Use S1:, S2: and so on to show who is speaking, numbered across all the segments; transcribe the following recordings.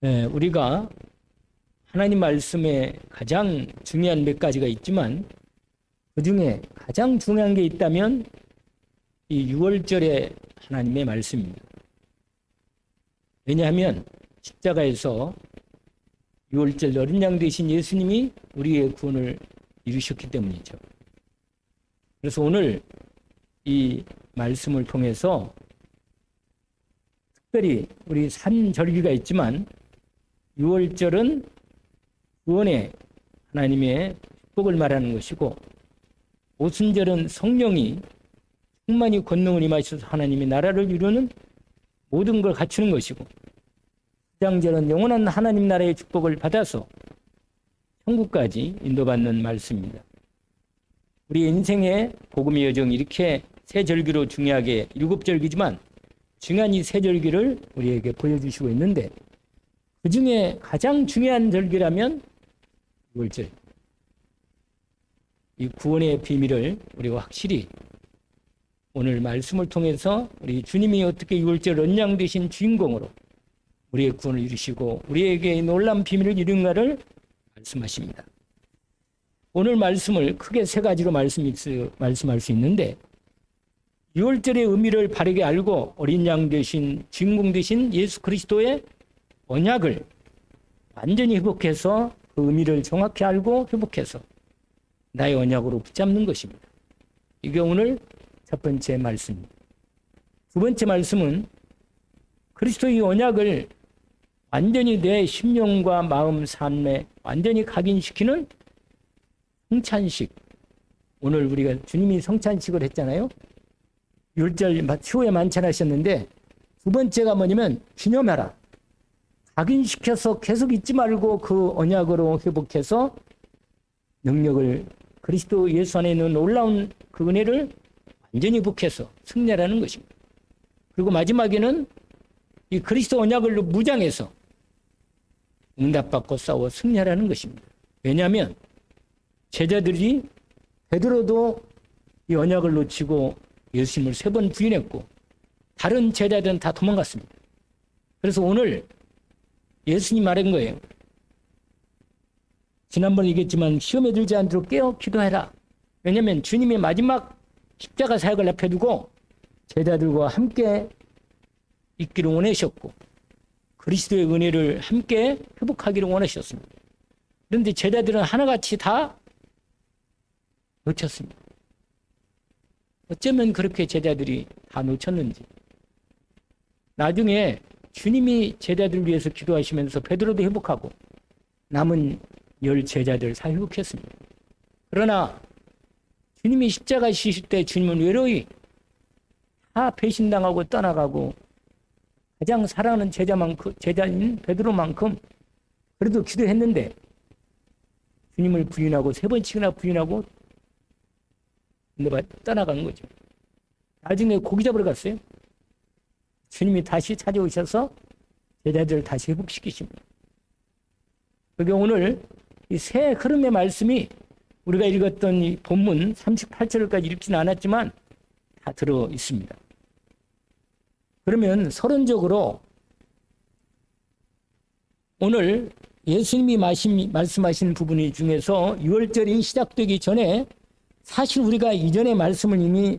S1: 우리가 하나님 말씀에 가장 중요한 몇 가지가 있지만 그 중에 가장 중요한 게 있다면 이 6월절의 하나님의 말씀입니다. 왜냐하면 십자가에서 6월절 어린 양 되신 예수님이 우리의 구원을 이루셨기 때문이죠. 그래서 오늘 이 말씀을 통해서 특별히 우리 산절기가 있지만 6월절은 구원의 하나님의 축복을 말하는 것이고, 오순절은 성령이 충만히 권능을 임하셔서 하나님의 나라를 이루는 모든 걸 갖추는 것이고, 수장절은 영원한 하나님 나라의 축복을 받아서 천국까지 인도받는 말씀입니다. 우리 인생의 복음의 여정이 이렇게 세 절기로 중요하게 7절기지만 중요한 이 세 절기를 우리에게 보여주시고 있는데, 그 중에 가장 중요한 절기라면 6월절. 이 구원의 비밀을 우리가 확실히 오늘 말씀을 통해서 우리 주님이 어떻게 6월절 언양 되신 주인공으로 우리의 구원을 이루시고 우리에게 놀라운 비밀을 이룬가를 말씀하십니다. 오늘 말씀을 크게 세 가지로 말씀할 수 있는데, 6월절의 의미를 바르게 알고 어린 양 되신 주인공 되신 예수 그리스도의 언약을 완전히 회복해서 그 의미를 정확히 알고 회복해서 나의 언약으로 붙잡는 것입니다. 이게 오늘 첫 번째 말씀입니다. 두 번째 말씀은 그리스도의 언약을 완전히 내 심령과 마음 삶에 완전히 각인시키는 성찬식. 오늘 우리가 주님이 성찬식을 했잖아요. 6월절 추후에 만찬하셨는데, 두 번째가 뭐냐면 기념하라. 각인시켜서 계속 잊지 말고 그 언약으로 회복해서 능력을, 그리스도 예수 안에 있는 놀라운 그 은혜를 완전히 회복해서 승리하라는 것입니다. 그리고 마지막에는 이 그리스도 언약을 무장해서 응답받고 싸워 승리하라는 것입니다. 왜냐하면 제자들이 베드로도 이 언약을 놓치고 예수님을 3번 부인했고 다른 제자들은 다 도망갔습니다. 그래서 오늘 예수님 말한 거예요. 지난번에 얘기했지만 시험에 들지 않도록 깨어 기도해라. 왜냐하면 주님이 마지막 십자가 사역을 앞에 두고 제자들과 함께 있기를 원하셨고 그리스도의 은혜를 함께 회복하기를 원하셨습니다. 그런데 제자들은 하나같이 다 놓쳤습니다. 어쩌면 그렇게 제자들이 다 놓쳤는지. 나중에 주님이 제자들을 위해서 기도하시면서 베드로도 회복하고 남은 10 제자들 다 회복했습니다. 그러나 주님이 십자가 지실 때 주님은 외로이 다 배신당하고 떠나가고 가장 사랑하는 제자인 베드로만큼 그래도 기도했는데 주님을 부인하고 3번씩이나 부인하고 떠나간 거죠. 나중에 고기 잡으러 갔어요. 주님이 다시 찾아오셔서 제자들을 다시 회복시키십니다. 그게 오늘 이 새 흐름의 말씀이 우리가 읽었던 이 본문 38절까지 읽지는 않았지만 다 들어 있습니다. 그러면 서론적으로 오늘 예수님이 말씀하신 부분 중에서 6월절이 시작되기 전에 사실 우리가 이전의 말씀을 이미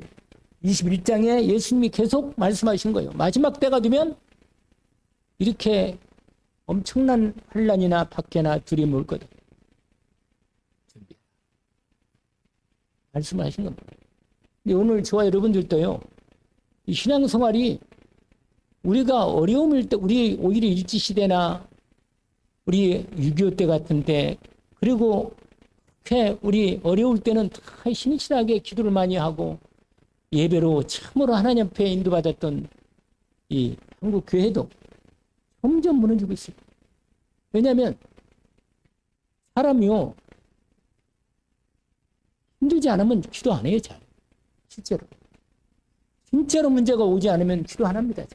S1: 21장에 예수님이 계속 말씀하신 거예요. 마지막 때가 되면 이렇게 엄청난 환난이나 박해나 두려움이 올 거다. 말씀하신 겁니다. 근데 오늘 저와 여러분들도요, 이 신앙생활이 우리가 어려움일 때, 우리 오히려 일제시대나 우리 6.25 때 같은 때, 그리고 우리 어려울 때는 다 신실하게 기도를 많이 하고 예배로 참으로 하나님 앞에 인도받았던 이 한국 교회도 점점 무너지고 있습니다. 왜냐하면 사람이요 힘들지 않으면 기도 안 해요. 잘 실제로 진짜로 문제가 오지 않으면 기도 안 합니다.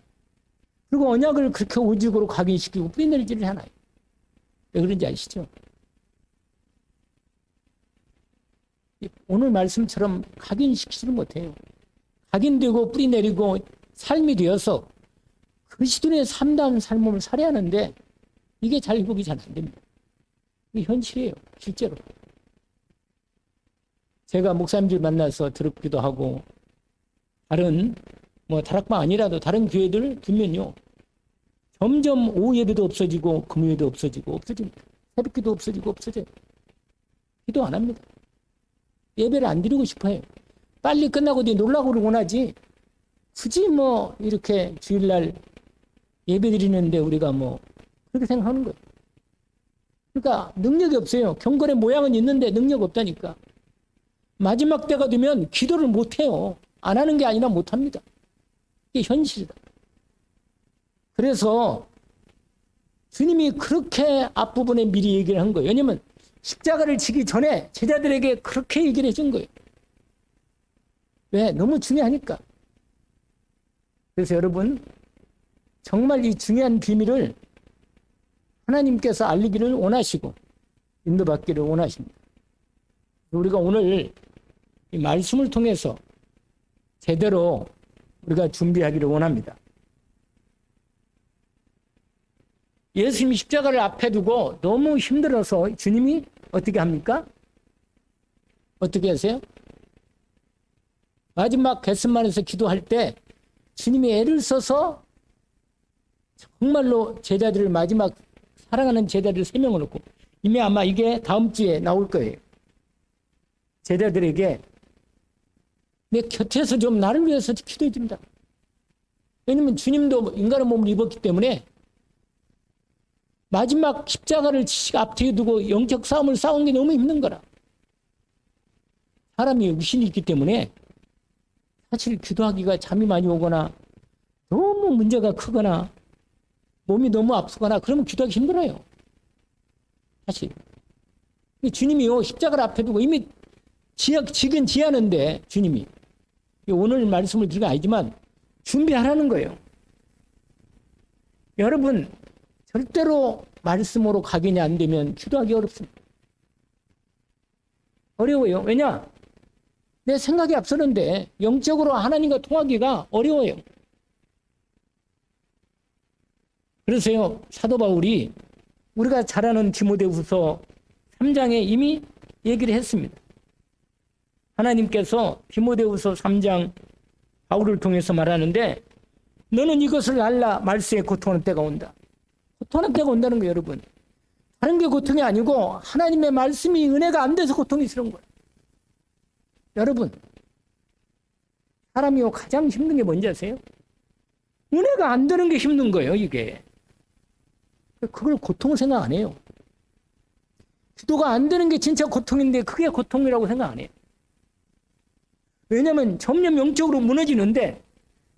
S1: 그리고 언약을 그렇게 오직으로 각인시키고 뿌리내리지를 않아요. 왜 그런지 아시죠? 오늘 말씀처럼 각인시키지는 못해요. 각인되고 뿌리내리고 삶이 되어서 그리스도의 3다운 삶을 살아야 하는데 이게 잘 회복이 잘 안 됩니다. 이게 현실이에요. 실제로. 제가 목사님들 만나서 들었기도 하고 다른 다락방 아니라도 다른 교회들 두면요. 점점 오후 예배도 없어지고 금요일도 없어지고 없어집니다. 새벽기도 없어져요. 기도 안 합니다. 예배를 안 드리고 싶어요. 빨리 끝나고 어디 놀라고 원하지. 굳이 이렇게 주일날 예배 드리는데 우리가 그렇게 생각하는 거예요. 그러니까 능력이 없어요. 경건의 모양은 있는데 능력 없다니까. 마지막 때가 되면 기도를 못 해요. 안 하는 게 아니라 못 합니다. 이게 현실이다. 그래서 주님이 그렇게 앞부분에 미리 얘기를 한 거예요. 왜냐면 십자가를 지기 전에 제자들에게 그렇게 얘기를 해준 거예요. 왜? 너무 중요하니까. 그래서 여러분 정말 이 중요한 비밀을 하나님께서 알리기를 원하시고 인도받기를 원하십니다. 우리가 오늘 이 말씀을 통해서 제대로 우리가 준비하기를 원합니다. 예수님이 십자가를 앞에 두고 너무 힘들어서 주님이 어떻게 합니까? 어떻게 하세요? 마지막 겟세마네에서 기도할 때 주님이 애를 써서 정말로 제자들을 마지막 사랑하는 제자들 3명을 놓고 이미 아마 이게 다음 주에 나올 거예요. 제자들에게 내 곁에서 좀 나를 위해서 기도해 줍니다. 왜냐면 주님도 인간의 몸을 입었기 때문에 마지막 십자가를 앞뒤에 두고 영적 싸움을 싸운 게 너무 힘든 거라. 사람이 육신이 있기 때문에 사실 기도하기가 잠이 많이 오거나 너무 문제가 크거나 몸이 너무 아프거나 그러면 기도하기 힘들어요. 사실. 주님이요 십자가를 앞에 두고 이미 지긴 지하는데 주님이 오늘 말씀을 드린 건 아니지만 준비하라는 거예요. 여러분 절대로 말씀으로 각인이 안 되면 기도하기 어렵습니다. 어려워요. 왜냐? 내 생각이 앞서는데 영적으로 하나님과 통하기가 어려워요. 그래서요 사도 바울이 우리가 잘 아는 디모데후서 3장에 이미 얘기를 했습니다. 하나님께서 디모데후서 3장 바울을 통해서 말하는데 너는 이것을 알라 말세에 고통하는 때가 온다. 고통하는 때가 온다는 거예요. 여러분. 다른 게 고통이 아니고 하나님의 말씀이 은혜가 안 돼서 고통이 있는 거예요. 여러분 사람이 가장 힘든 게 뭔지 아세요? 은혜가 안 되는 게 힘든 거예요. 이게. 그걸 고통을 생각 안 해요. 기도가 안 되는 게 진짜 고통인데 그게 고통이라고 생각 안 해요. 왜냐하면 점점 영적으로 무너지는데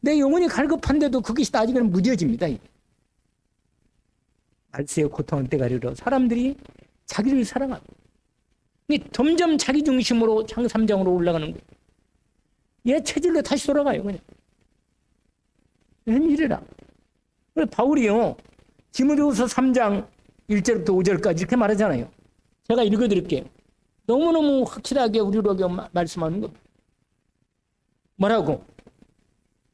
S1: 내 영혼이 갈급한데도 그것이 나중에는 무뎌집니다. 말세에 고통할 때가 이르러 사람들이 자기를 사랑하고 점점 자기 중심으로 장 3장으로 올라가는 거예요. 얘 체질로 다시 돌아가요. 그냥. 웬일이라. 그래서 바울이요. 디모데후서 3장 1절부터 5절까지 이렇게 말하잖아요. 제가 읽어드릴게요. 너무너무 확실하게 우리로게 말씀하는 겁니다. 뭐라고?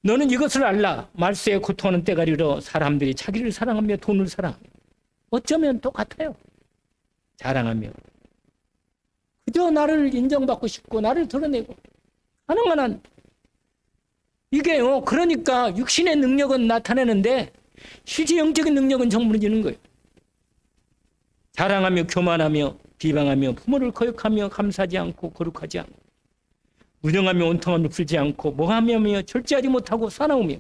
S1: 너는 이것을 알라. 말세에 고통하는 때가 이르러 사람들이 자기를 사랑하며 돈을 사랑하며 어쩌면 똑같아요. 자랑하며 그저 나를 인정받고 싶고 나를 드러내고 가능한 한 이게요. 그러니까 육신의 능력은 나타내는데 실제 영적인 능력은 정무해지는 거예요. 자랑하며 교만하며 비방하며 부모를 거역하며 감사하지 않고 거룩하지 않고 무정하며 온통함을 풀지 않고 모함하며 절제하지 못하고 사나우며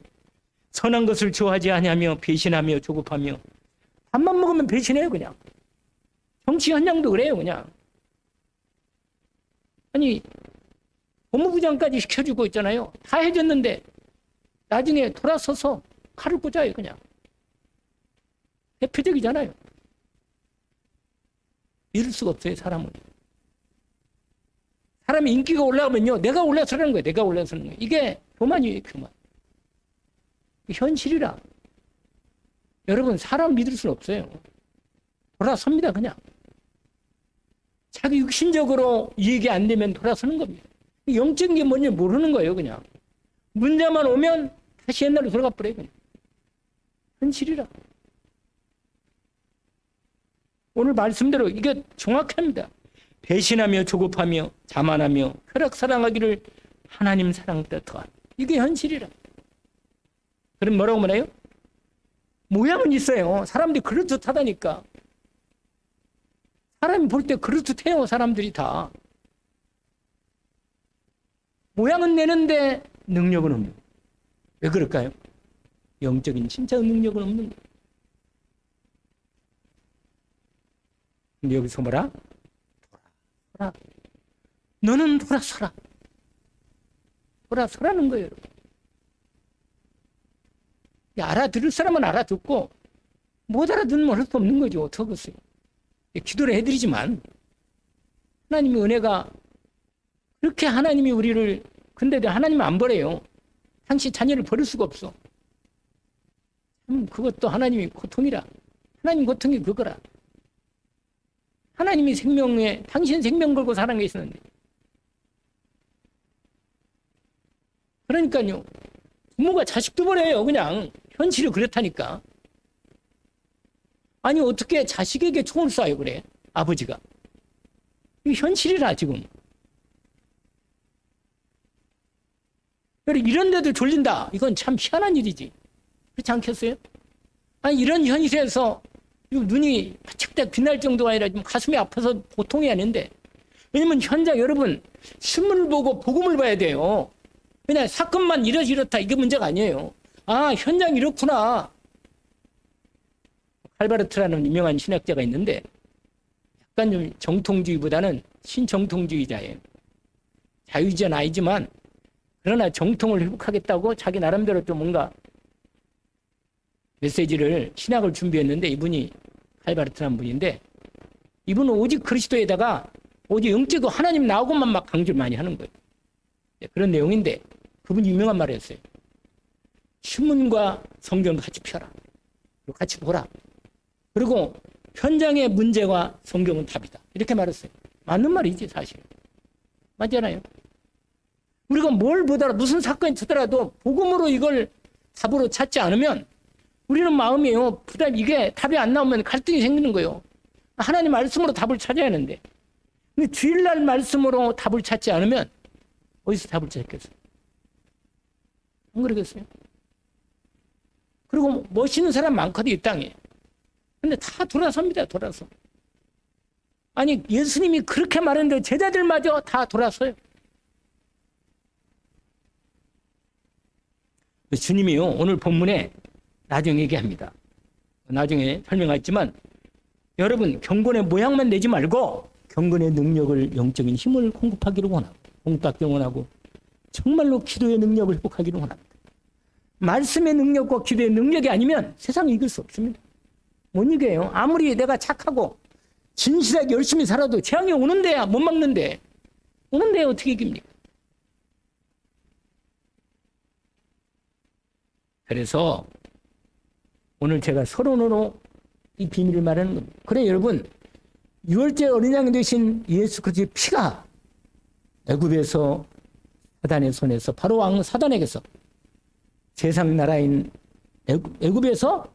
S1: 선한 것을 좋아하지 아니하며 배신하며 조급하며 밥만 먹으면 배신해요. 그냥 정치 현장도 그래요. 그냥 아니 법무부장까지 시켜주고 있잖아요. 다 해줬는데 나중에 돌아서서 칼을 꽂아요. 그냥 대표적이잖아요. 이럴 수가 없어요. 사람은. 사람이 인기가 올라가면요. 내가 올라서는 거예요. 내가 올라서는 거예요. 이게 교만이에요. 교만. 현실이라. 여러분 사람 믿을 수는 없어요. 돌아섭니다. 그냥. 자기 육신적으로 이익이 안 되면 돌아서는 겁니다. 영적인 게 뭔지 모르는 거예요. 그냥. 문제만 오면 다시 옛날로 돌아가 버려요. 그냥. 현실이라. 오늘 말씀대로 이게 정확합니다. 배신하며 조급하며 자만하며 쾌락 사랑하기를 하나님 사랑 뜻하. 이게 현실이라. 그럼 뭐라고 말해요? 모양은 있어요. 사람들이 그럴듯하다니까. 사람이 볼 때 그럴듯해요. 사람들이 다. 모양은 내는데 능력은 없는. 왜 그럴까요? 영적인 진짜 능력은 없는 거예요. 근데 여기서 뭐라? 돌아서라. 너는 돌아서라. 돌아서라는 거예요. 알아들을 사람은 알아듣고 못 알아듣는 할 수 없는 거죠. 어떡하겠어요. 기도를 해드리지만 하나님의 은혜가 그렇게 하나님이 우리를 근데 하나님은 안 버려요. 당신 자녀를 버릴 수가 없어. 그것도 하나님의 고통이라. 하나님 고통이 그거라. 하나님이 생명에 당신 생명 걸고 사는 게 있었는데. 그러니까요. 부모가 자식도 버려요. 그냥 현실이 그렇다니까. 아니 어떻게 자식에게 총을 쏴요 그래. 아버지가. 이게 현실이라 지금. 이런 데도 졸린다. 이건 참 희한한 일이지. 그렇지 않겠어요? 아니 이런 현실에서 눈이 바짝바짝 빛날 정도가 아니라 좀 가슴이 아파서 보통이 아닌데. 왜냐면 현장 여러분 신문을 보고 복음을 봐야 돼요. 그냥 사건만 이렇다 이게 문제가 아니에요. 아 현장이 이렇구나. 칼바르트라는 유명한 신학자가 있는데 약간 좀 정통주의보다는 신정통주의자예요. 자유주의자는 아니지만 그러나 정통을 회복하겠다고 자기 나름대로 좀 뭔가 메시지를 신학을 준비했는데 이분이 칼바르트라는 분인데 이분은 오직 그리스도에다가 오직 영적으로 하나님 나오고만 막 강조를 많이 하는 거예요. 그런 내용인데 그분이 유명한 말을 했어요. 신문과 성경 같이 펴라. 그리고 같이 보라. 그리고 현장의 문제와 성경은 답이다. 이렇게 말했어요. 맞는 말이지 사실. 맞잖아요. 우리가 뭘 보더라도 무슨 사건이 터더라도 복음으로 이걸 답으로 찾지 않으면 우리는 마음이에요. 부담 이게 답이 안 나오면 갈등이 생기는 거예요. 하나님 말씀으로 답을 찾아야 하는데 근데 주일날 말씀으로 답을 찾지 않으면 어디서 답을 찾겠어요? 안 그러겠어요? 그리고 멋있는 사람 많거든 이 땅에. 근데 다 돌아섭니다. 돌아서. 아니 예수님이 그렇게 말했는데 제자들마저 다 돌아서요. 주님이요 오늘 본문에 나중에 얘기합니다. 나중에 설명하겠지만 여러분 경건의 모양만 내지 말고 경건의 능력을 영적인 힘을 공급하기를 원하고 공급받기를 원하고 정말로 기도의 능력을 회복하기를 원합니다. 말씀의 능력과 기도의 능력이 아니면 세상을 이길 수 없습니다. 못 이겨요. 아무리 내가 착하고 진실하게 열심히 살아도 재앙이 오는데야 못 막는데 오는데 어떻게 이깁니까? 그래서 오늘 제가 서론으로 이 비밀을 말하는 겁니다. 그래 여러분 유월절 어린 양이 되신 예수 그리스도의 피가 애굽에서 사단의 손에서 바로 왕 사단에게서 세상 나라인 애굽에서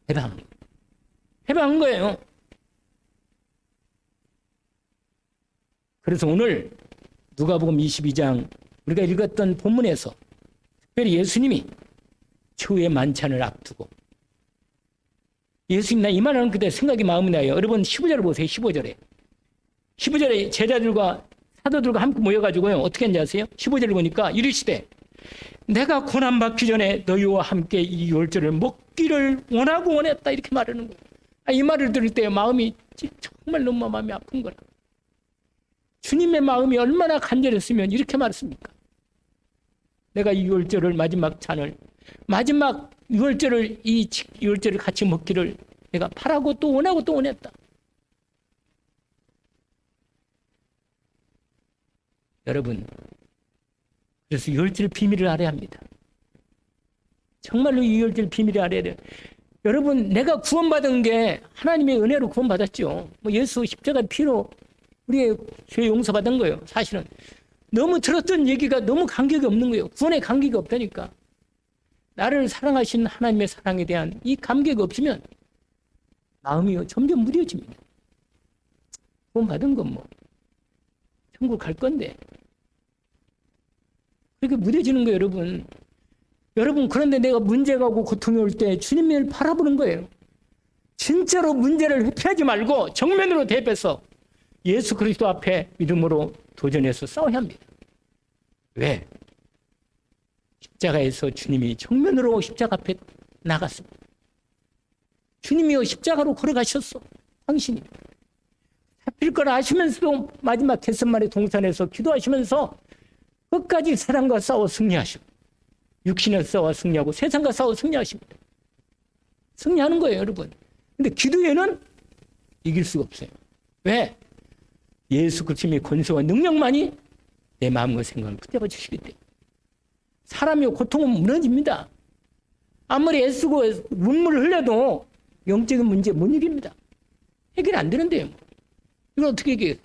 S1: 해방한 거예요. 그래서 오늘 누가복음 22장 우리가 읽었던 본문에서 특별히 예수님이 최후의 만찬을 앞두고 예수님 나 이 말하는 그때 생각이 마음이 나요. 여러분 15절을 보세요. 15절에 제자들과 사도들과 함께 모여가지고요. 어떻게 했는지 아세요? 15절을 보니까 이르시되 내가 고난받기 전에 너희와 함께 이 유월절을 먹기를 원하고 원했다 이렇게 말하는 거예요. 이 말을 들을 때 마음이 정말 너무 마음이 아픈 거라. 주님의 마음이 얼마나 간절했으면 이렇게 말했습니까? 내가 이 유월절을 마지막 유월절을 이 유월절을 같이 먹기를 내가 바라고 또 원하고 또 원했다. 여러분 그래서 유월절 비밀을 알아야 합니다. 정말로 이 유월절 비밀을 알아야 돼요. 여러분 내가 구원받은 게 하나님의 은혜로 구원받았죠. 예수 십자가 피로 우리의 죄 용서받은 거예요. 사실은 너무 들었던 얘기가 너무 간격이 없는 거예요. 구원에 간격이 없다니까. 나를 사랑하신 하나님의 사랑에 대한 이 감격이 없으면 마음이 점점 무뎌집니다. 구원받은 건 뭐 천국 갈 건데 그렇게 무뎌지는 거예요, 여러분. 여러분, 그런데 내가 문제가 오고 고통이 올 때 주님을 바라보는 거예요. 진짜로 문제를 회피하지 말고 정면으로 대비해서 예수 그리스도 앞에 믿음으로 도전해서 싸워야 합니다. 왜? 십자가에서 주님이 정면으로 십자가 앞에 나갔습니다. 주님이요 십자가로 걸어가셨어. 당신이. 잡힐 걸 아시면서도 마지막 겟세마네 동산에서 기도하시면서 끝까지 사랑과 싸워 승리하시고 육신에 싸워 승리하고 세상과 싸워 승리하십니다. 승리하는 거예요, 여러분. 근데 기도에는 이길 수가 없어요. 왜? 예수 그리스도의 권세와 능력만이 내 마음과 생각을 붙잡아 주시기 때문에. 사람이 고통은 무너집니다. 아무리 애쓰고 눈물을 흘려도 영적인 문제 못 이깁니다. 해결이 안 되는데요. 이걸 어떻게 해결해요?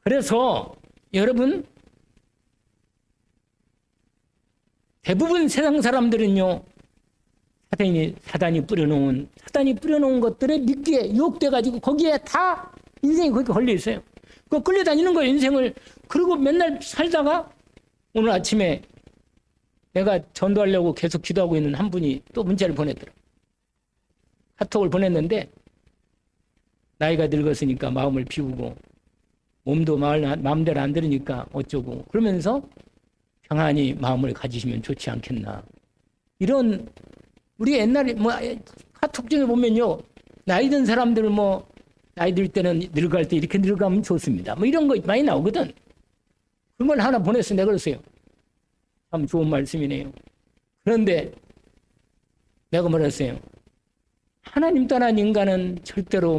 S1: 그래서 여러분, 대부분 세상 사람들은요, 사단이 뿌려놓은 것들에 믿기에 유혹돼가지고 거기에 다 인생이 거기 걸려 있어요. 그 끌려다니는 거예요, 인생을. 그리고 맨날 살다가 오늘 아침에 내가 전도하려고 계속 기도하고 있는 한 분이 또 문자를 보냈더라고요. 카톡을 보냈는데 나이가 늙었으니까 마음을 비우고 몸도 마음대로 안 들으니까 어쩌고 그러면서 평안히 마음을 가지시면 좋지 않겠나. 이런 우리 옛날에 뭐 카톡 중에 보면요, 나이 든 사람들 뭐 나이 들 때는 늙어갈 때 이렇게 늙어가면 좋습니다. 뭐 이런 거 많이 나오거든. 그런 걸 하나 보냈어. 내가 그랬어요. 참 좋은 말씀이네요. 그런데 내가 뭐랬어요? 하나님 떠난 인간은 절대로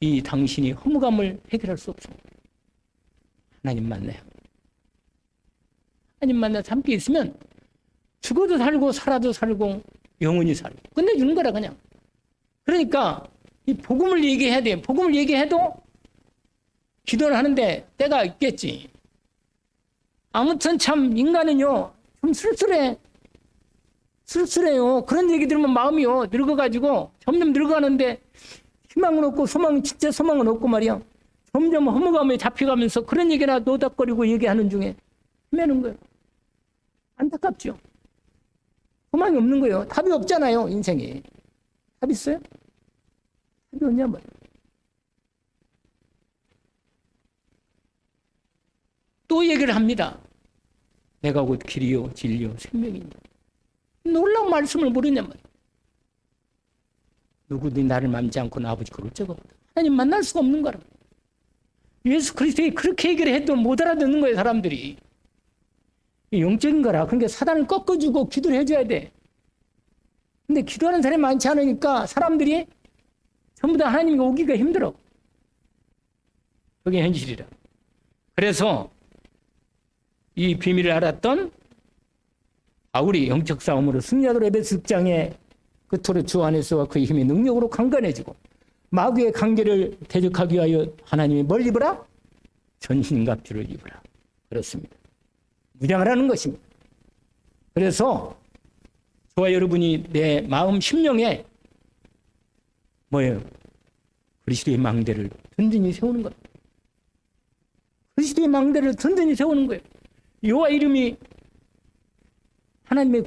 S1: 이 당신이 허무감을 해결할 수 없습니다. 하나님 만나요. 하나님 만나서 함께 있으면 죽어도 살고 살아도 살고 영원히 살고 끝내주는 거라 그냥. 그러니까 이 복음을 얘기해야 돼요. 복음을 얘기해도 기도를 하는데 때가 있겠지. 아무튼 참 인간은요 좀 쓸쓸해요. 그런 얘기 들으면 마음이요 늙어가지고 점점 늙어가는데 희망은 없고 진짜 소망은 없고 말이야. 점점 허무감에 잡혀가면서 그런 얘기나 노닥거리고 얘기하는 중에 헤매는 거예요. 안타깝죠. 소망이 없는 거예요. 답이 없잖아요, 인생에. 답 있어요? 답이 없냐 말이에요. 또 얘기를 합니다. 내가 곧 길이요 진리요 생명이니. 놀라운 말씀을 모르냐 말이에요. 누구든지 나를 맘지 않고 아버지 그럴 적가 없다. 하나님 만날 수가 없는 거라. 예수 그리스도에 그렇게 얘기를 해도 못 알아듣는 거예요, 사람들이. 영적인 거라. 그러니까 사단을 꺾어주고 기도를 해줘야 돼. 근데 기도하는 사람이 많지 않으니까 사람들이 전부 다 하나님이 오기가 힘들어. 그게 현실이라. 그래서 이 비밀을 알았던 바울이 영적 싸움으로 승리하도록 에베소 6장에 그토록 주 안에서와 그의 힘의 능력으로 강건해지고 마귀의 관계를 대적하기 위하여 하나님이 뭘 입으라? 전신갑주를 입으라. 그렇습니다. 무장을 하는 것입니다. 그래서 저와 여러분이 내 마음 심령에 그리스도의 망대를 든든히 세우는 것. 그리스도의 망대를 든든히 세우는 거예요. 여호와 이름이 하나님의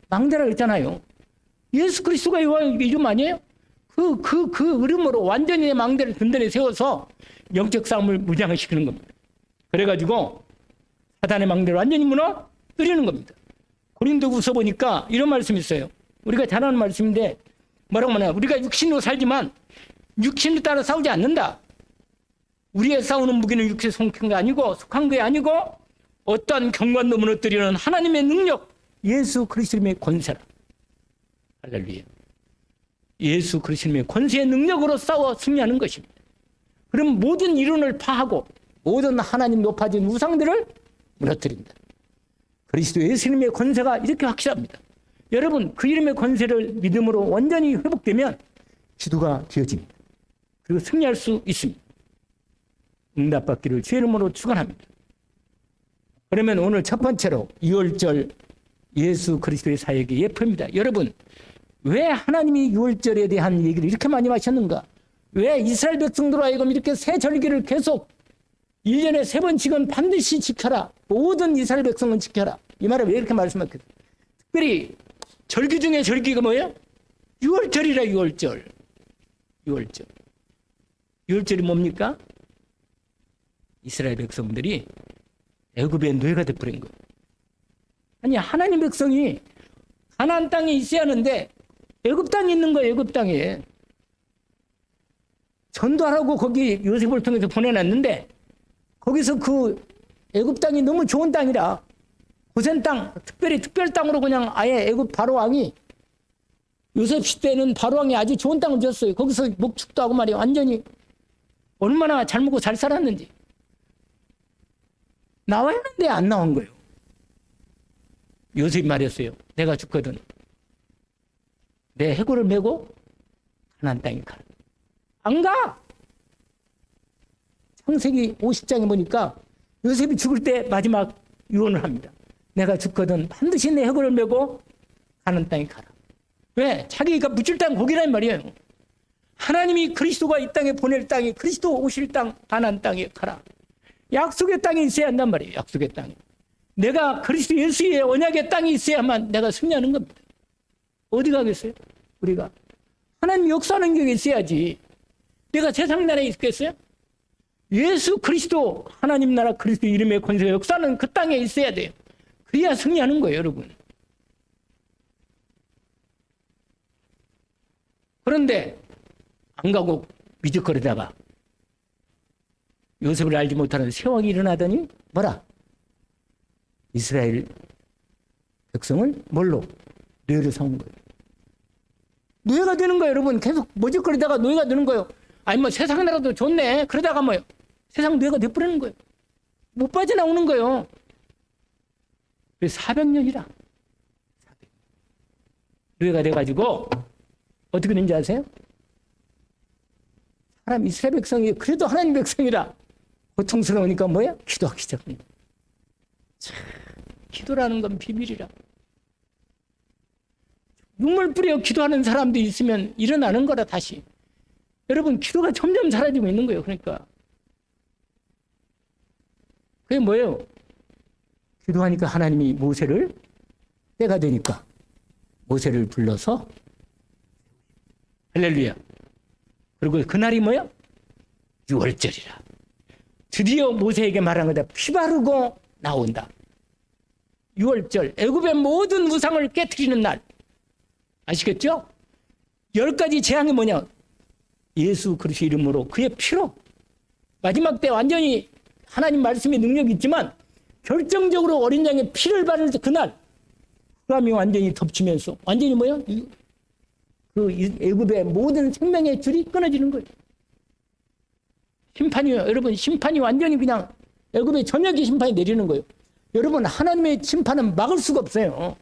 S1: 망대라고 했잖아요. 예수 그리스도가 여호와 이름 아니에요? 그 이름으로 완전히 내 망대를 든든히 세워서 영적 싸움을 무장시키는 겁니다. 그래가지고 사단의 망대를 완전히 무너뜨리는 겁니다. 고린도후서 보니까 이런 말씀이 있어요. 우리가 잘 아는 말씀인데 뭐라고 하냐? 우리가 육신으로 살지만 육신을 따라 싸우지 않는다. 우리의 싸우는 무기는 육체에 속한 게 아니고 어떠한 경관도 무너뜨리는 하나님의 능력, 예수 그리스도의 권세라. 할렐루야. 예수 그리스도의 권세의 능력으로 싸워 승리하는 것입니다. 그럼 모든 이론을 파하고 모든 하나님 높아진 우상들을 무너뜨린다. 그리스도 예수님의 권세가 이렇게 확실합니다. 여러분, 그 이름의 권세를 믿음으로 완전히 회복되면 기도가 되어집니다. 그리고 승리할 수 있습니다. 응답받기를 주의 이름으로 축원합니다. 그러면 오늘 첫 번째로 2월절 예수 그리스도의 사역의 예표입니다. 여러분, 왜 하나님이 유월절에 대한 얘기를 이렇게 많이 하셨는가? 왜 이스라엘 백성들로 하여금 이렇게 새 절기를 계속 1년에 3번씩은 반드시 지켜라. 모든 이스라엘 백성은 지켜라. 이 말을 왜 이렇게 말씀하셨어요? 특별히 절기 중에 절기가 뭐예요? 유월절이라. 유월절. 유월절이 뭡니까? 이스라엘 백성들이 애굽의 노예가 돼버린 거예요. 아니, 하나님 백성이 가나안 땅에 있어야 하는데 애굽 땅에 있는 거예요. 애굽 땅에. 전도하라고 거기 요셉을 통해서 보내놨는데 거기서 그 애굽 땅이 너무 좋은 땅이라 고센 땅, 특별히 특별 땅으로 그냥 아예 애굽 바로 왕이 요셉 시대에는 바로 왕이 아주 좋은 땅을 줬어요. 거기서 목축도 하고 말이에요. 완전히 얼마나 잘 먹고 잘 살았는지. 나와야 하는데 안 나온 거예요. 요셉이 말했어요. 내가 죽거든 내 해골을 메고 가나안 땅에 가라. 안 가. 창세기 50장에 보니까 요셉이 죽을 때 마지막 유언을 합니다. 내가 죽거든 반드시 내 해골을 메고 가나안 땅에 가라. 왜? 자기가 묻힐 땅 거기란 말이에요. 하나님이 그리스도가 이 땅에 보낼 땅이 그리스도 오실 땅 가나안 땅에 가라. 약속의 땅이 있어야 한단 말이에요. 약속의 땅이. 내가 그리스도 예수의 언약의 땅이 있어야만 내가 승리하는 겁니다. 어디 가겠어요? 우리가 하나님 역사하는 게 있어야지. 내가 세상 나라에 있겠어요? 예수 그리스도 하나님 나라 그리스도 이름의 권세가 역사는 그 땅에 있어야 돼요. 그래야 승리하는 거예요, 여러분. 그런데 안 가고 미적거리다가 요셉을 알지 못하는 세왕이 일어나더니 뭐라? 이스라엘 백성을 뭘로? 노예로 삼은 거예요. 노예가 되는 거예요, 여러분. 계속 머적거리다가 노예가 되는 거예요. 아니 뭐 세상 나라도 좋네. 그러다가 뭐요? 세상 노예가 돼버리는 거예요. 못 빠져나오는 거예요. 그래서 400년이라. 노예가 돼가지고 어떻게 되는지 아세요? 사람 이스라엘 백성이 그래도 하나님 백성이라 고통스러우니까 뭐야? 기도하기 시작합니다. 참, 기도라는 건 비밀이라. 눈물 뿌려 기도하는 사람도 있으면 일어나는 거라 다시. 여러분 기도가 점점 사라지고 있는 거예요. 그러니까 그게 뭐예요? 기도하니까 하나님이 모세를 때가 되니까 모세를 불러서 할렐루야. 그리고 그날이 뭐야? 유월절이라. 드디어 모세에게 말한 거다. 피 바르고 나온다. 유월절, 애굽의 모든 우상을 깨트리는 날. 아시겠죠? 10가지 재앙이 뭐냐? 예수 그리스도 이름으로 그의 피로 마지막 때 완전히 하나님 말씀의 능력이 있지만 결정적으로 어린 양의 피를 바를 때 그날 흑암이 완전히 덮치면서 완전히 뭐야? 그 애굽의 모든 생명의 줄이 끊어지는 거예요. 심판이요. 여러분 심판이 완전히 그냥 애굽의 전역의 심판이 내리는 거예요. 여러분 하나님의 심판은 막을 수가 없어요.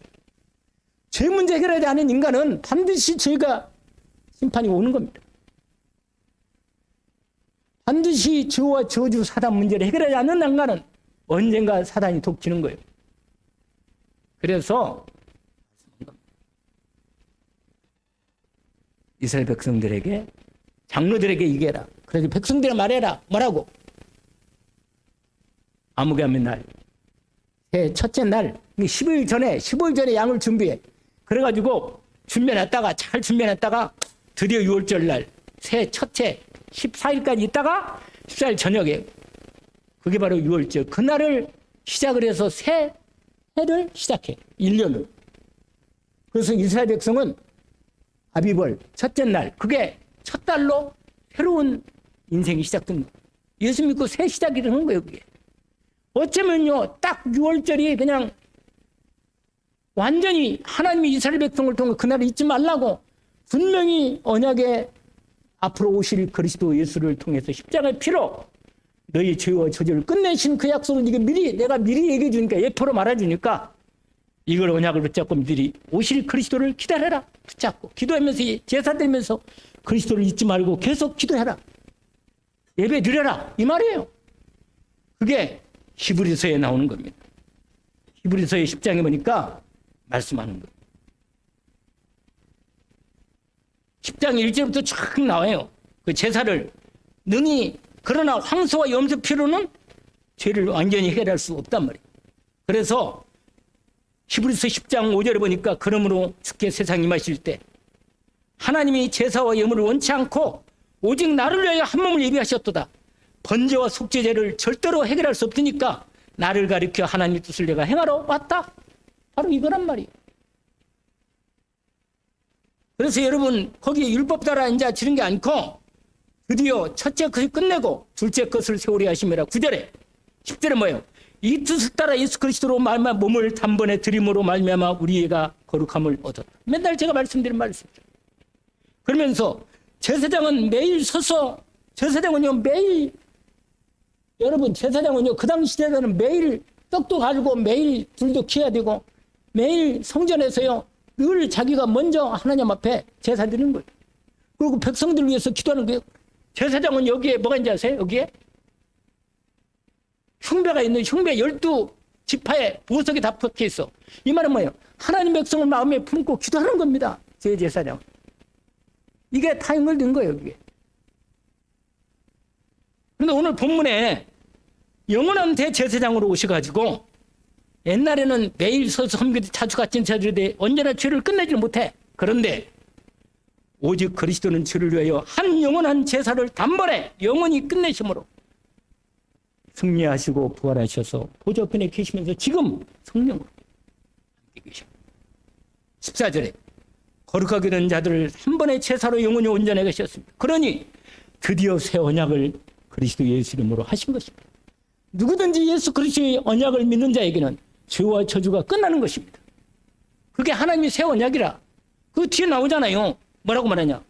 S1: 죄 문제 해결하지 않은 인간은 반드시 죄가 심판이 오는 겁니다. 반드시 죄와 저주 사단 문제를 해결하지 않는 인간은 언젠가 사단이 독치는 거예요. 그래서 이스라엘 백성들에게 장로들에게 얘기해라. 그래서 백성들에 말해라. 뭐라고? 아무개하면 날 새 첫째 날 15일 전에 양을 준비해. 그래가지고 준비해놨다가 잘 준비해놨다가 드디어 6월절 날 새 첫째 14일까지 있다가 14일 저녁에 그게 바로 6월절 그날을 시작을 해서 새 해를 시작해 1년을. 그래서 이스라엘 백성은 아비벌 첫째 날 그게 첫 달로 새로운 인생이 시작된 거예요. 예수 믿고 새 시작이 되는 거예요. 그게 어쩌면요 딱 6월절이 그냥 완전히 하나님이 이스라엘 백성을 통해 그날을 잊지 말라고 분명히 언약에 앞으로 오실 그리스도 예수를 통해서 십자가의 피로 너희 죄와 저주를 끝내신 그 약속을 내가 미리 얘기해 주니까 예표로 말해 주니까 이걸 언약을 붙잡고 미리 오실 그리스도를 기다려라. 붙잡고 기도하면서 제사 드리면서 그리스도를 잊지 말고 계속 기도해라. 예배 드려라. 이 말이에요. 그게 히브리서에 나오는 겁니다. 히브리서의 10장에 보니까 말씀하는 거예요. 10장 1절부터 쫙 나와요. 그 제사를 능히, 그러나 황소와 염소 피로는 죄를 완전히 해결할 수 없단 말이에요. 그래서 히브리서 10장 5절에 보니까 그러므로 주께 세상 임하실 때 하나님이 제사와 예물을 원치 않고 오직 나를 위하여 한 몸을 예비하셨도다. 번제와 속죄제를 절대로 해결할 수 없으니까 나를 가리켜 하나님의 뜻을 내가 행하러 왔다. 바로 이거란 말이에요. 그래서 여러분 거기에 율법 따라 앉아지는 게 않고 드디어 첫째 것을 끝내고 둘째 것을 세우려 하심이라. 9절에 10절에 뭐예요? 이 뜻을 따라 예수 그리스도로 말미암아 몸을 단번에 드림으로 말미암아 우리가 거룩함을 얻었다. 맨날 제가 말씀드린 말씀이죠. 그러면서 제사장은 매일 서서, 제사장은요 매일, 여러분 제사장은요 그 당시 때는 매일 떡도 가지고 매일 불도 켜야 되고 매일 성전에서요 늘 자기가 먼저 하나님 앞에 제사 드리는 거예요. 그리고 백성들을 위해서 기도하는 거예요. 제사장은 여기에 뭐가 있는지 아세요? 여기에 흉배가 있는, 흉배 12지파에 보석이 다 박혀 있어. 이 말은 뭐예요? 하나님 백성을 마음에 품고 기도하는 겁니다. 제 제사장. 이게 다 연결된 거예요, 이게. 그런데 오늘 본문에 영원한 대제사장으로 오셔가지고 옛날에는 매일 서서 섬기듯 자주 갇힌 자들에 언제나 죄를 끝내지 못해. 그런데 오직 그리스도는 죄를 위하여 한 영원한 제사를 단번에 영원히 끝내심으로 승리하시고 부활하셔서 보좌편에 계시면서 지금 성령으로 함께 계십니다. 14절에 거룩하게 된 자들을 한 번의 제사로 영원히 온전하게 하셨습니다. 그러니 드디어 새 언약을 그리스도 예수 이름으로 하신 것입니다. 누구든지 예수 그리스도의 언약을 믿는 자에게는 죄와 저주가 끝나는 것입니다. 그게 하나님의 새 언약이라. 그 뒤에 나오잖아요. 뭐라고 말하냐?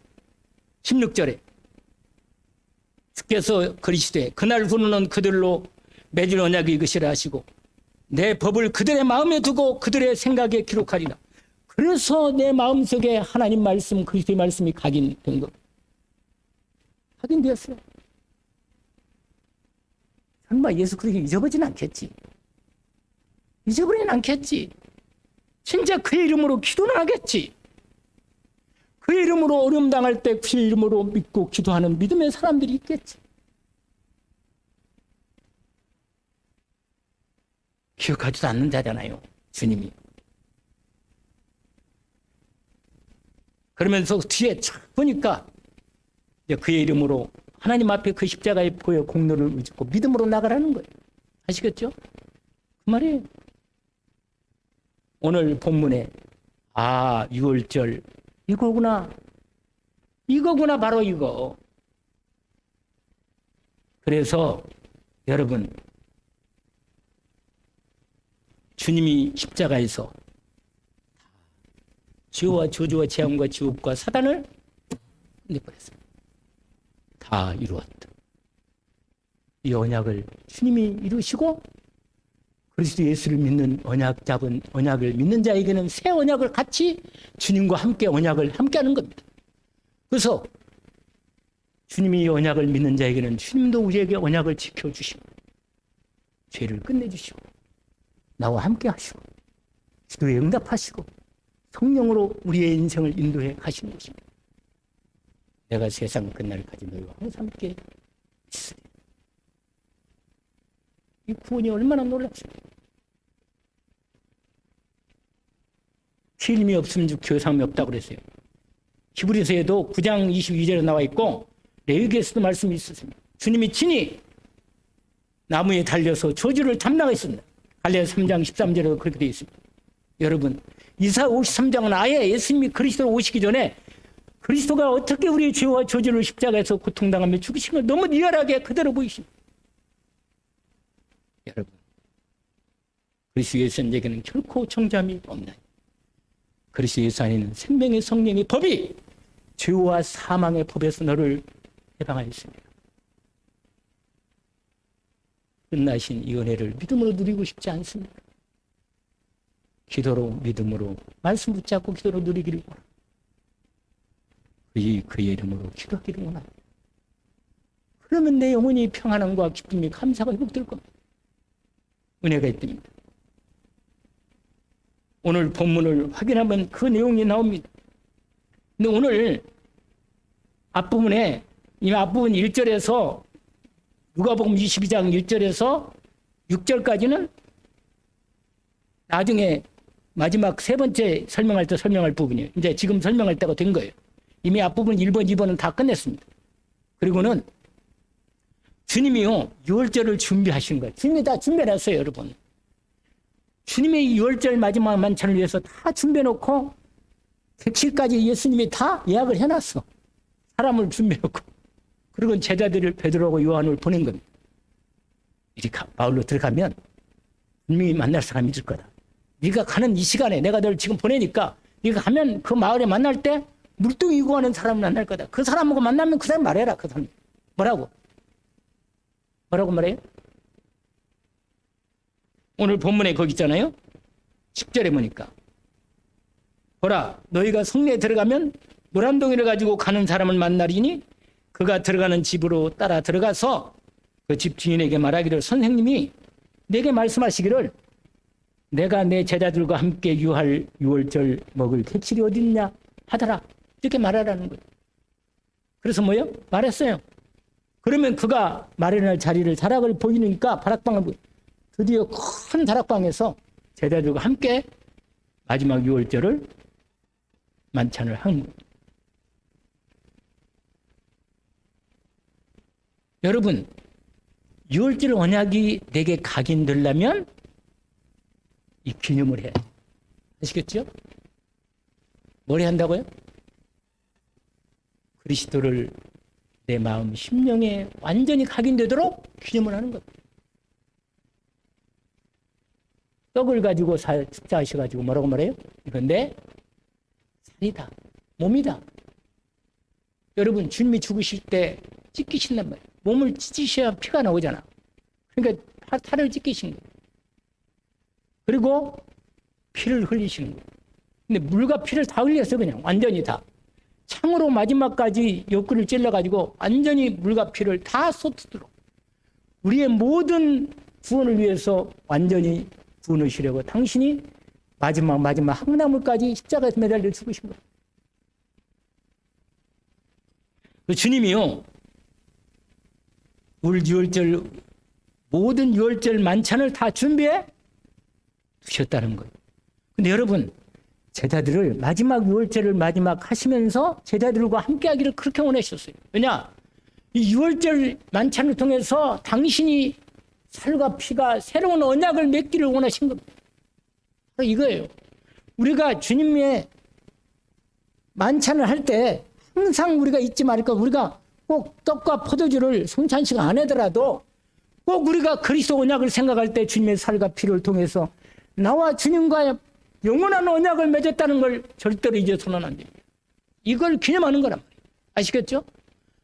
S1: 16절에 주께서 그리시되 그날 후는 그들로 맺을 언약이 이것이라 하시고 내 법을 그들의 마음에 두고 그들의 생각에 기록하리라. 그래서 내 마음속에 하나님 말씀, 그리스도의 말씀이 각인된 것. 각인되었어요. 설마 예수 그리스도 잊어버리진 않겠지. 잊어버리진 않겠지. 진짜 그의 이름으로 기도는 하겠지. 그의 이름으로 어려움 당할 때 그의 이름으로 믿고 기도하는 믿음의 사람들이 있겠지. 기억하지도 않는 자잖아요, 주님이. 그러면서 뒤에 쫙 보니까 이제 그의 이름으로 하나님 앞에 그 십자가에 보여 공로를 의지고 믿음으로 나가라는 거예요. 아시겠죠? 그 말이에요. 오늘 본문에 6월절 이거구나. 이거구나, 바로 이거. 그래서 여러분, 주님이 십자가에서 죄와 저주와 재앙과 지옥과 사단을 끝내버렸습니다. 다 이루었다. 이 언약을 주님이 이루시고 그리스도 예수를 믿는 언약 잡은 언약을 믿는 자에게는 새 언약을 같이 주님과 함께 언약을 함께하는 겁니다. 그래서 주님이 이 언약을 믿는 자에게는 주님도 우리에게 언약을 지켜주시고 죄를 끝내주시고 나와 함께 하시고 기도에 응답하시고 성령으로 우리의 인생을 인도해 가시는 것입니다. 내가 세상 끝날까지 너희와 항상 함께 있으리. 이 구원이 얼마나 놀랍습니까? 필름이 없으면 교사함이 없다고 그랬어요. 히브리서에도 9장 22절에 나와 있고 레위기에서도 말씀이 있었습니다. 주님이 친히 나무에 달려서 저주를 담당했습니다. 갈라디아 3장 13절에도 그렇게 되어 있습니다. 여러분, 이사 53장은 아예 예수님이 그리스도로 오시기 전에 그리스도가 어떻게 우리의 죄와 저주를 십자가에서 고통당하며 죽으신 걸 너무 리얼하게 그대로 보이십니다. 여러분, 그리스도 예수 안에게는 결코 정죄함이 없나니 그리스도 예수 안에는 생명의 성령의 법이 죄와 사망의 법에서 너를 해방하였습니다. 끝나신 이 은혜를 믿음으로 누리고 싶지 않습니다. 기도로 믿음으로 말씀 붙잡고 기도로 누리기를 원합니다. 그의 이름으로 기도하기를 원합니다. 그러면 내 영혼이 평안함과 기쁨이 감사가 회복될 겁니다. 은혜가 있답니다. 오늘 본문을 확인하면 그 내용이 나옵니다. 근데 오늘 앞부분에 이 앞부분 1절에서 누가복음 22장 1절에서 6절까지는 나중에 마지막 세 번째 설명할 때 설명할 부분이에요. 이제 지금 설명할 때가 된 거예요. 이미 앞부분 1번, 2번은 다 끝냈습니다. 그리고는 주님이요, 유월절을 준비하신 거예요. 주님이 다 준비해놨어요, 여러분. 주님의 유월절 마지막 만찬을 위해서 다 준비해놓고 객실까지 예수님이 다 예약을 해놨어. 사람을 준비해놓고. 그리고 제자들을 베드로하고 요한을 보낸 겁니다. 이렇게 마을로 들어가면 분명히 만날 사람이 있을 거다. 네가 가는 이 시간에 내가 널 지금 보내니까 네가 가면 그 마을에 만날 때 물뚱이 구하는 사람을 만날 거다. 그 사람하고 만나면 그 사람 말해라. 그 사람 뭐라고 말해요? 오늘 본문에 거기 있잖아요. 10절에 보니까 보라, 너희가 성내에 들어가면 노란동이를 가지고 가는 사람을 만나리니 그가 들어가는 집으로 따라 들어가서 그 집 주인에게 말하기를, 선생님이 내게 말씀하시기를 내가 내 제자들과 함께 유할 유월절 먹을 객실이 어디 있냐 하더라. 이렇게 말하라는 거예요. 그래서 뭐예요? 말했어요. 그러면 그가 마련할 자리를 다락을 보이니까 다락방을 드디어 큰 다락방에서 제자들과 함께 마지막 유월절을 만찬을 한 거예요. 여러분, 유월절 언약이 내게 각인되려면 이 기념을 해. 아시겠죠? 뭘 해야 한다고요? 그리스도를 내 마음, 심령에 완전히 각인되도록 기념을 하는 것. 떡을 가지고 축자하셔가지고 뭐라고 말해요? 이건 내 살이다, 몸이다. 여러분, 주님이 죽으실 때 찢기신단 말이에요. 몸을 찢으셔야 피가 나오잖아. 그러니까 살을 찢기신 거예요. 그리고 피를 흘리시는 거예요. 근데 물과 피를 다 흘렸어요. 그냥 완전히 다. 창으로 마지막까지 옆구리를 찔러가지고 완전히 물과 피를 다 쏟도록 우리의 모든 구원을 위해서 완전히 구원하시려고 당신이 마지막 항나무까지 십자가에서 매달려 죽으신 거예요. 그 주님이요, 올 유월절 모든 유월절 만찬을 다 준비해 두셨다는 거예요. 근데 여러분, 제자들을 마지막 유월절을 마지막 하시면서 제자들과 함께 하기를 그렇게 원하셨어요. 왜냐? 이 유월절 만찬을 통해서 당신이 살과 피가 새로운 언약을 맺기를 원하신 겁니다. 이거예요. 우리가 주님의 만찬을 할 때 항상 우리가 잊지 말을 것, 우리가 꼭 떡과 포도주를 성찬식 안 하더라도 꼭 우리가 그리스도 언약을 생각할 때 주님의 살과 피를 통해서 나와 주님과의 영원한 언약을 맺었다는 걸 절대로 잊어서는 안 됩니다. 이걸 기념하는 거란 말이에요. 아시겠죠?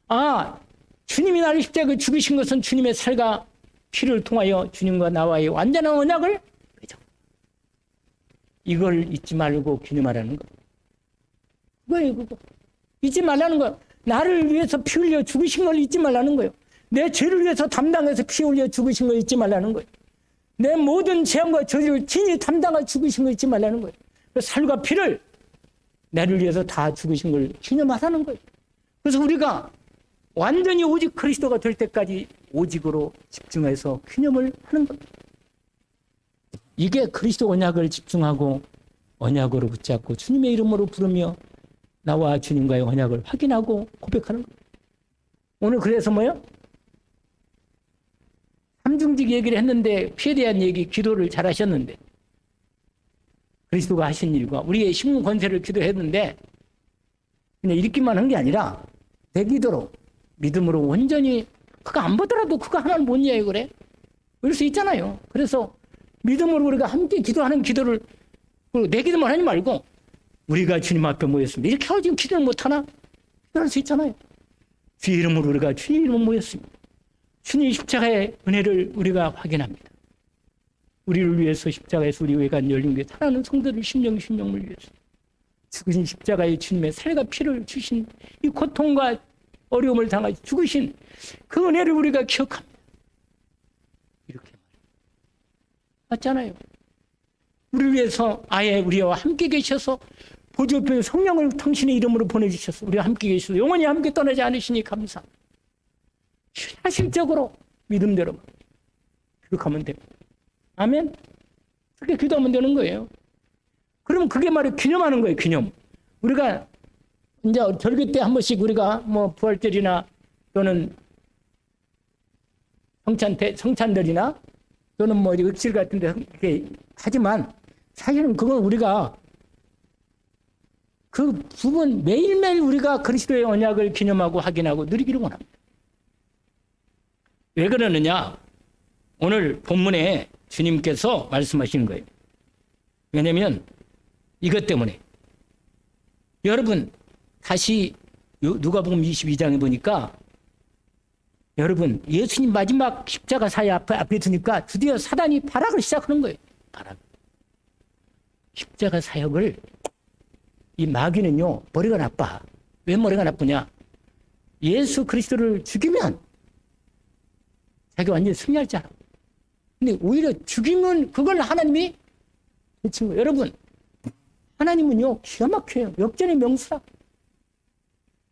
S1: 아, 주님이 나를 십자가에 죽으신 것은 주님의 살과 피를 통하여 주님과 나와의 완전한 언약을 맺어. 이걸 잊지 말고 기념하라는 거. 그거예요, 그거. 잊지 말라는 거예요. 나를 위해서 피 흘려 죽으신 걸 잊지 말라는 거예요. 내 죄를 위해서 담당해서 피 흘려 죽으신 걸 잊지 말라는 거예요. 내 모든 죄악과 저주를 친히 담당하여 죽으신 걸 잊지 말라는 거예요. 살과 피를 나를 위해서 다 죽으신 걸 기념하라는 거예요. 그래서 우리가 완전히 오직 그리스도가 될 때까지 오직으로 집중해서 기념을 하는 겁니다. 이게 그리스도 언약을 집중하고 언약으로 붙잡고 주님의 이름으로 부르며 나와 주님과의 언약을 확인하고 고백하는 거예요. 오늘 그래서 뭐예요? 삼중직 얘기를 했는데 피에 대한 얘기, 기도를 잘 하셨는데 그리스도가 하신 일과 우리의 신문 권세를 기도했는데 그냥 읽기만 한 게 아니라 내 기도로 믿음으로 온전히 그거 안 보더라도 그거 하나는 뭔 이야기 그래? 그럴 수 있잖아요. 그래서 믿음으로 우리가 함께 기도하는 기도를 내 기도만 하지 말고 우리가 주님 앞에 모였습니다. 이렇게 하고 지금 기도를 못하나? 기도할 수 있잖아요. 주의 이름으로 우리가 주님 이름으로 모였습니다. 주님 십자가의 은혜를 우리가 확인합니다. 우리를 위해서 십자가에서 우리 외관 열린 게 사랑하는 성도들 심령을 위해서 죽으신 십자가의 주님의 살과 피를 주신 이 고통과 어려움을 당하여 죽으신 그 은혜를 우리가 기억합니다. 이렇게 맞잖아요. 우리를 위해서 아예 우리와 함께 계셔서 보좌편 성령을 당신의 이름으로 보내주셔서 우리와 함께 계시고 영원히 함께 떠나지 않으시니 감사합니다. 사실적으로 믿음대로 그렇게 됩니다. 아멘. 그렇게 기도하면 되는 거예요. 그러면 그게 말이 기념하는 거예요. 기념. 우리가 이제 절기 때 한 번씩 우리가 뭐 부활절이나 또는 성찬절이나 또는 뭐 윽질 같은 데 이렇게 하지만 사실은 그건 우리가 그 부분 매일매일 우리가 그리스도의 언약을 기념하고 확인하고 누리기를 원합니다. 왜 그러느냐? 오늘 본문에 주님께서 말씀하시는 거예요. 왜냐하면 이것 때문에 여러분 다시 누가복음 22장에 보니까 여러분 예수님 마지막 십자가 사회 앞에 두니까 드디어 사단이 발악을 시작하는 거예요. 발악. 십자가 사역을 이 마귀는요 머리가 나빠. 왜 머리가 나쁘냐? 예수 그리스도를 죽이면 자기가 완전히 승리할 줄 알아. 근데 오히려 죽이면 그걸 하나님이 해친 거예요. 여러분 하나님은요 기가 막혀요. 역전의 명수라.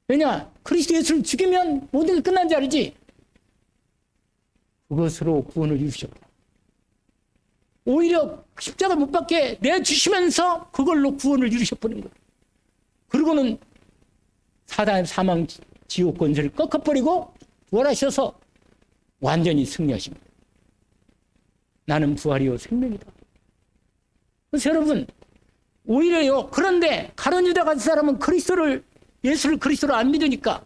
S1: 왜냐? 그리스도 예수를 죽이면 모든 게 끝난 줄 알지? 그것으로 구원을 이루셨다. 오히려 십자가 못 박게 내주시면서 그걸로 구원을 이루셔버린 거예요. 그리고는 사단의 사망 지옥 권세를 꺾어버리고 부활하셔서 완전히 승리하십니다. 나는 부활이요 생명이다. 그래서 여러분 오히려요 그런데 가룟 유다 같은 사람은 예수를 그리스도로 안 믿으니까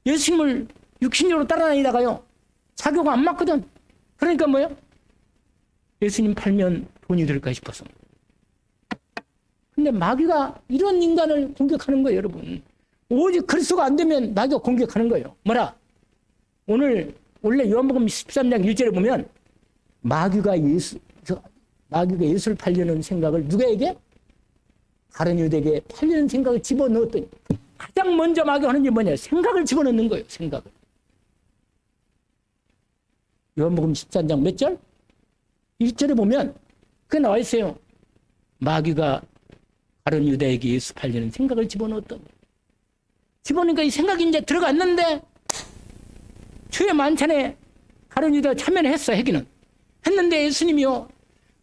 S1: 예수님을 육신적으로 따라다니다가요 자교가 안 맞거든. 그러니까 뭐예요? 예수님 팔면 돈이 될까 싶어서. 근데 마귀가 이런 인간을 공격하는 거예요, 여러분. 오직 그리스도가 안 되면 마귀가 공격하는 거예요. 뭐라? 원래 요한복음 13장 1절에 보면 마귀가 예수를 팔려는 생각을 누구에게? 가룟 유다에게 팔려는 생각을 집어넣었더니 가장 먼저 마귀가 하는 게 뭐냐? 생각을 집어넣는 거예요, 생각을. 요한복음 13장 몇 절? 1절에 보면 그게 나와 있어요. 마귀가 가룟 유다에게 예수 팔려는 생각을 집어넣었던. 집어넣으니까 이 생각이 이제 들어갔는데 주의 만찬에 가룟 유다가 참여했어, 하기는. 했는데 예수님이요.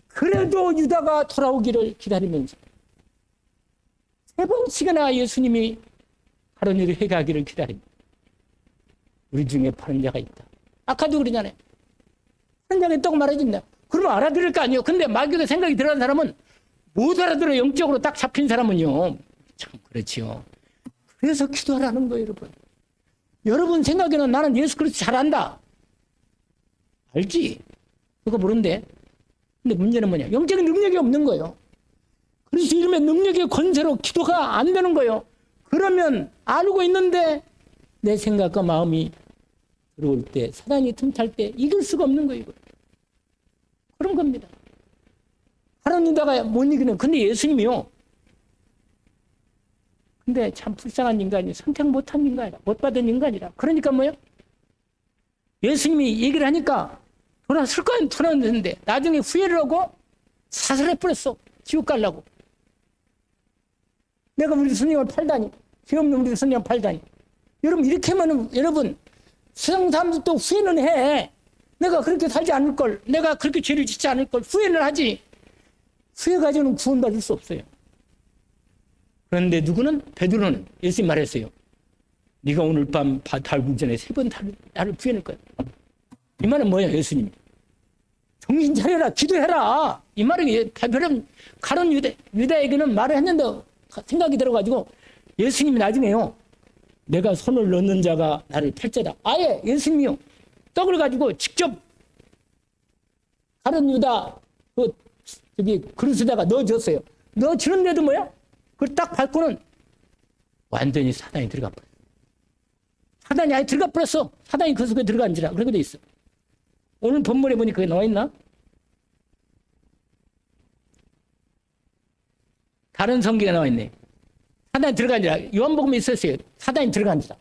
S1: 그래도 유다가 돌아오기를 기다리면서 3번씩이나 예수님이 가룟 유다 회개하기를 기다립니다. 우리 중에 파는 자가 있다. 아까도 그러잖아요. 파는 자가 있다고 말해준다. 그러면 알아들을 거 아니에요. 근데 마귀가 생각이 들어간 사람은 못 알아들어. 영적으로 딱 잡힌 사람은요. 참 그렇지요. 그래서 기도하라는 거예요, 여러분. 여러분 생각에는 나는 예수 그리스도 잘 안다. 알지? 그거 모른대. 근데 문제는 뭐냐? 영적인 능력이 없는 거예요. 그래서 이름의 능력의 권세로 기도가 안 되는 거예요. 그러면 알고 있는데 내 생각과 마음이 들어올 때, 사단이 틈탈 때 이길 수가 없는 거예요. 이거. 그런 겁니다. 가룟 유다가 못 이기는. 근데 예수님이요. 근데 참 불쌍한 인간이 선택 못한 인간이라, 못 받은 인간이라. 그러니까 뭐예요? 예수님이 얘기를 하니까 돌아설 거는 돌아왔는데 나중에 후회를 하고 사살해버렸어. 지옥 가려고. 내가 우리 스님을 팔다니. 죄 없는 우리 스님을 팔다니. 여러분 이렇게 하면 여러분 세상 사람들도 후회는 해. 내가 그렇게 살지 않을 걸. 내가 그렇게 죄를 짓지 않을 걸. 후회는 하지. 후회 가지고는 구원받을 수 없어요. 그런데 누구는? 베드로는 예수님 말했어요. 네가 오늘 밤 달기 전에 3번 나를 부인할 거야. 이 말은 뭐예요, 예수님? 정신 차려라, 기도해라. 이 말은 가룟 유다에게는 말을 했는데 생각이 들어가지고 예수님이 나중에요. 내가 손을 넣는 자가 나를 팔자다. 아예 예수님이요. 떡을 가지고 직접 가룟 유다 그릇에다가 넣어줬어요. 넣어주는데도 뭐야? 그걸 딱 밟고는 완전히 사단이 들어가 버렸어. 사단이 아예 들어가 버렸어. 사단이 그 속에 들어간지라. 그렇게 돼 있어. 오늘 본문에 보니 그게 나와 있나? 다른 성경에 나와 있네. 사단이 들어간지라. 요한복음에 있었어요. 사단이 들어간지라.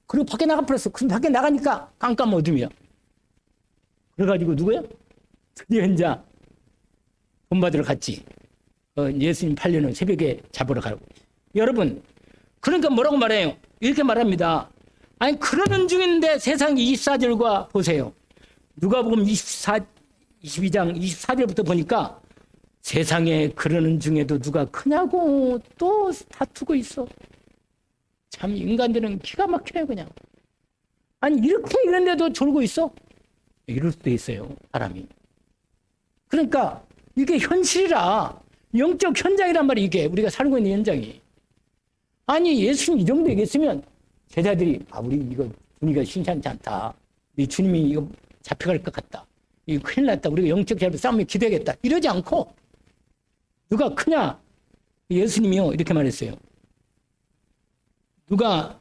S1: 그리고 밖에 나가 버렸어. 그 밖에 나가니까 깜깜 어둠이야. 그래가지고 누구야? 드디어 이제 돈 받으러 갔지. 예수님 팔려는 새벽에 잡으러 가고. 여러분, 그러니까 뭐라고 말해요? 이렇게 말합니다. 아니, 그러는 중인데 세상 24절과 보세요. 누가복음 22장 24절부터 보니까 세상에 그러는 중에도 누가 크냐고 또 다투고 있어. 참 인간들은 기가 막혀요 그냥. 아니 이렇게 이런데도 졸고 있어? 이럴 수도 있어요 사람이. 그러니까 이게 현실이라 영적 현장이란 말이 이게 우리가 살고 있는 현장이. 아니 예수님 이 정도 얘기했으면 제자들이 우리 이거 분위기가 신찮지 않다. 이 주님이 이거 잡혀갈 것 같다. 이거 큰일 났다. 우리가 영적 자로 싸움에 기대겠다. 이러지 않고 누가 크냐? 예수님이요 이렇게 말했어요. 누가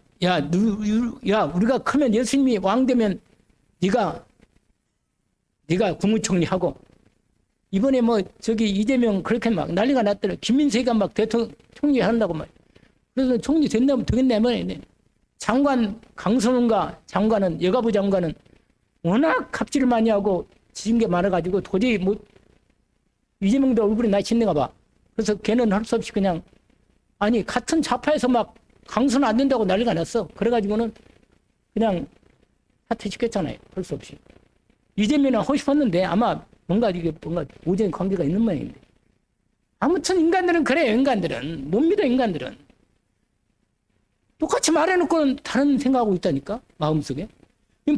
S1: 우리가 크면 예수님이 왕 되면 네가 국무총리하고 이번에 뭐 저기 이재명 그렇게 막 난리가 났더라. 김민석이가 막 대통령 총리 한다고 말. 그래서 총리 된다면 되겠네. 장관 강선웅과 장관은 여가부 장관은 워낙 갑질을 많이 하고 지은 게 많아가지고 도저히 뭐 이재명도 얼굴이 나신는가 봐. 그래서 걔는 할 수 없이 그냥 아니 같은 좌파에서 막 강선 안 된다고 난리가 났어. 그래가지고는 그냥 사퇴시켰잖아요. 할 수 없이. 이재명은 하고 싶었는데 아마 뭔가 오전에 관계가 있는 모양인데. 아무튼 인간들은 그래요. 인간들은 못 믿어. 인간들은 똑같이 말해놓고는 다른 생각하고 있다니까 마음속에.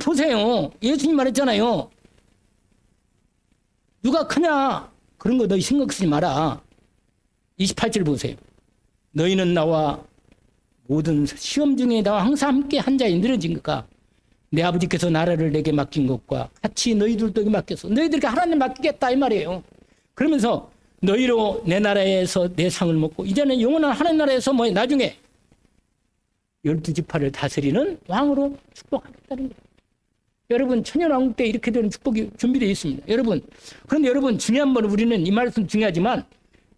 S1: 보세요. 예수님 말했잖아요. 누가 크냐 그런 거 너희 신경 쓰지 마라. 28절 보세요. 너희는 나와 모든 시험 중에 나와 항상 함께 한 자에 늘어진 것과 내 아버지께서 나라를 내게 맡긴 것과 같이 너희들도 맡겨서 너희들에게 하나님 맡기겠다 이 말이에요. 그러면서 너희로 내 나라에서 내 상을 먹고 이제는 영원한 하나님 나라에서 나중에 12지파를 다스리는 왕으로 축복하겠다는 거예요. 여러분 천년왕국 때 이렇게 되는 축복이 준비되어 있습니다. 여러분 그런데 여러분 중요한 건 우리는 이 말씀 중요하지만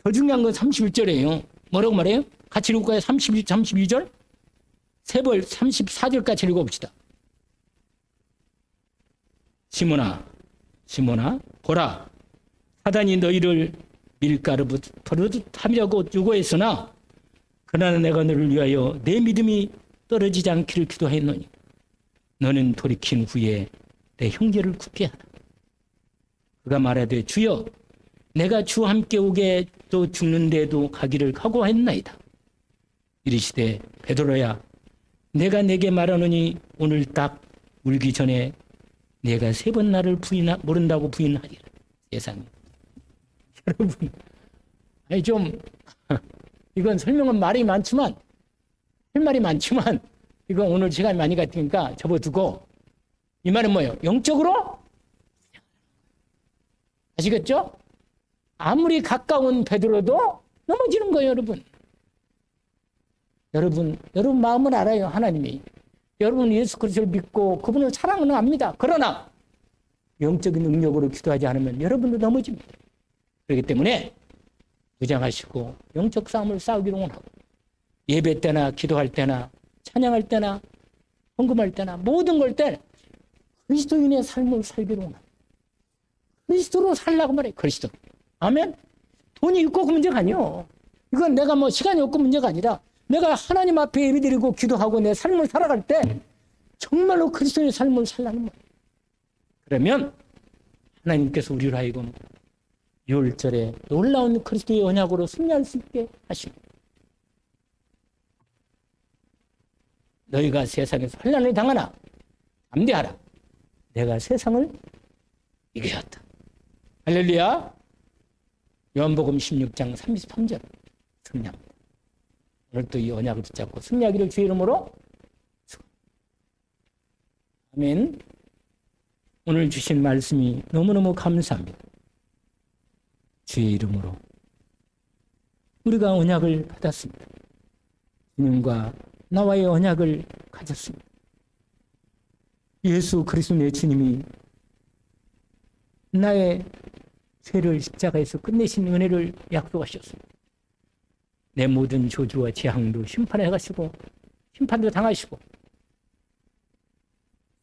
S1: 더 중요한 건 31절이에요. 뭐라고 말해요? 같이 읽을까요? 32절? 세벌 34절까지 읽어봅시다. 시몬아 보라 사단이 너희를 밀가루 버릇하려고 유고했으나 그러나 내가 너를 위하여 내 믿음이 떨어지지 않기를 기도했노니 너는 돌이킨 후에 내 형제를 굳게 하라. 그가 말하되 주여 내가 주와 함께 오게 또 죽는데도 가기를 각오했나이다. 이르시되 베드로야 내가 내게 말하노니 오늘 딱 울기 전에 내가 3번 나를 모른다고 부인하리라. 세상에. 여러분 아니 좀 이건 설명은 말이 많지만 할 말이 많지만 이건 오늘 시간이 많이 갔으니까 접어두고 이 말은 뭐예요? 영적으로 아시겠죠? 아무리 가까운 베드로도 넘어지는 거예요. 여러분 마음을 알아요. 하나님이 여러분 예수 그리스도를 믿고 그분을 사랑은 압니다. 그러나 영적인 능력으로 기도하지 않으면 여러분도 넘어집니다. 그렇기 때문에 무장하시고 영적 싸움을 싸우기를 원하고 예배 때나 기도할 때나 찬양할 때나 헌금할 때나 모든 걸 때 그리스도인의 삶을 살기를 원합니다. 그리스도로 살라고 말해요. 그리스도. 아멘. 돈이 있고 그 문제가 아니요. 이건 내가 시간이 없고 문제가 아니라 내가 하나님 앞에 예배드리고 기도하고 내 삶을 살아갈 때 정말로 그리스도의 삶을 살라는 거예요. 그러면 하나님께서 우리를 하여금 6월절에 놀라운 그리스도의 언약으로 승리할 수 있게 하십니다. 너희가 세상에서 환난을 당하나 담대하라. 내가 세상을 이겼다. 할렐루야. 요한복음 16장 33절 승리합니다. 오늘도 이 언약을 붙잡고 승리하기를 주의 이름으로 아멘. 오늘 주신 말씀이 너무너무 감사합니다. 주의 이름으로 우리가 언약을 받았습니다. 주님과 나와의 언약을 가졌습니다. 예수 그리스도 내 주님이 나의 죄를 십자가에서 끝내신 은혜를 약속하셨습니다. 내 모든 저주와 재앙도 심판해 가시고 심판도 당하시고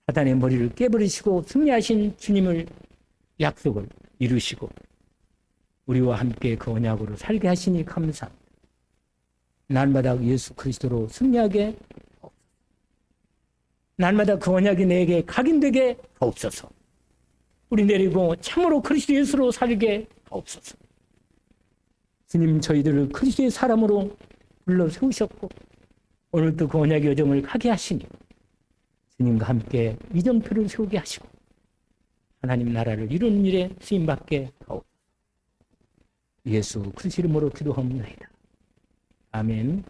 S1: 사단의 머리를 깨버리시고 승리하신 주님을 약속을 이루시고 우리와 함께 그 언약으로 살게 하시니 감사합니다. 날마다 예수 그리스도로 승리하게 하옵소서. 날마다 그 언약이 내게 각인되게 하옵소서. 우리 내리고 참으로 그리스도 예수로 살게 하옵소서. 주님, 저희들을 그리스도의 사람으로 불러 세우셨고 오늘도 그 언약의 여정을 가게 하시니 주님과 함께 이정표를 세우게 하시고 하나님 나라를 이루는 일에 쓰임받게 하옵소서. 예수 그리스도 이름으로 기도합니다. 아멘.